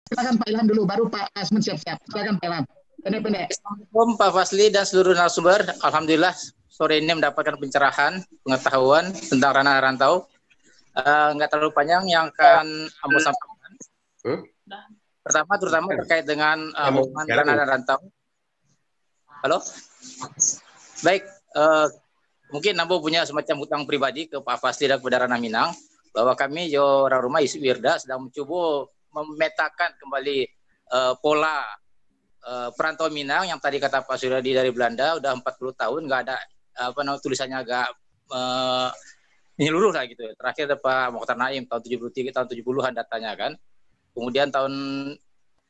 Silakan Pak Ilham dulu, baru Pak Asmun siap-siap. Silakan Pak Ilham. Pendek-pendek. Assalamualaikum Pak Fasli dan seluruh narasumber. Alhamdulillah sore ini mendapatkan pencerahan, pengetahuan tentang ranah rantau. Nggak terlalu panjang yang akan Ambo sampaikan. Pertama, terutama terkait dengan hubungan ranah dan rantau. Halo? Baik, mungkin Ambo punya semacam hutang pribadi ke Pak Fasli dan kepada Ranah Minang, bahwa kami, orang rumah Isu Wirda, sedang mencoba memetakan kembali pola perantauan Minang yang tadi kata Pak Suryadi dari Belanda udah 40 tahun nggak ada tulisannya agak menyeluruh lah gitu. Terakhir ada Pak Mokhtar Naim tahun 73 tahun 70-an datanya kan. Kemudian tahun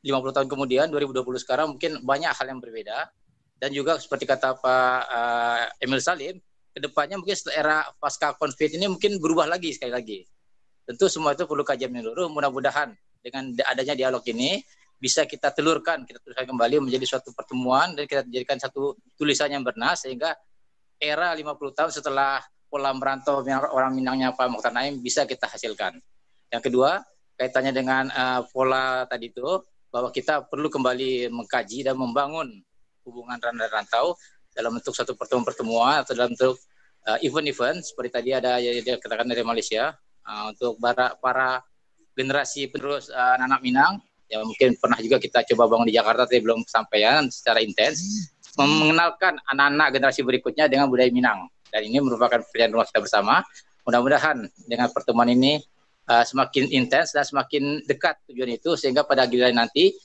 50 tahun kemudian 2020 sekarang mungkin banyak hal yang berbeda, dan juga seperti kata Pak Emil Salim, kedepannya mungkin setelah era pasca konflik ini mungkin berubah lagi sekali lagi. Tentu semua itu perlu kajian menyeluruh. Mudah-mudahan dengan adanya dialog ini bisa kita telurkan, kita tuliskan kembali menjadi suatu pertemuan dan kita jadikan satu tulisan yang bernas, sehingga era 50 tahun setelah pola merantau orang Minangnya Pak Mokhtar Naim bisa kita hasilkan. Yang kedua, kaitannya dengan pola tadi itu, bahwa kita perlu kembali mengkaji dan membangun hubungan ranah rantau dalam bentuk satu pertemuan atau dalam bentuk event-event seperti tadi ada yang dikatakan dari Malaysia, untuk para generasi penerus anak Minang yang mungkin pernah juga kita coba bangun di Jakarta tapi belum kesampaian secara intens, mengenalkan anak-anak generasi berikutnya dengan budaya Minang, dan ini merupakan pilihan rumah kita bersama. Mudah-mudahan dengan pertemuan ini semakin intens dan semakin dekat tujuan itu, sehingga pada giliran nanti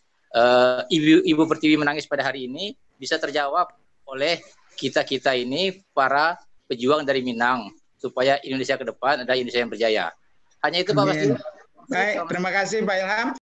ibu pertiwi menangis pada hari ini bisa terjawab oleh kita ini para pejuang dari Minang, supaya Indonesia ke depan adalah Indonesia yang berjaya. Hanya itu Pak Basri. Baik, terima kasih Pak Ilham.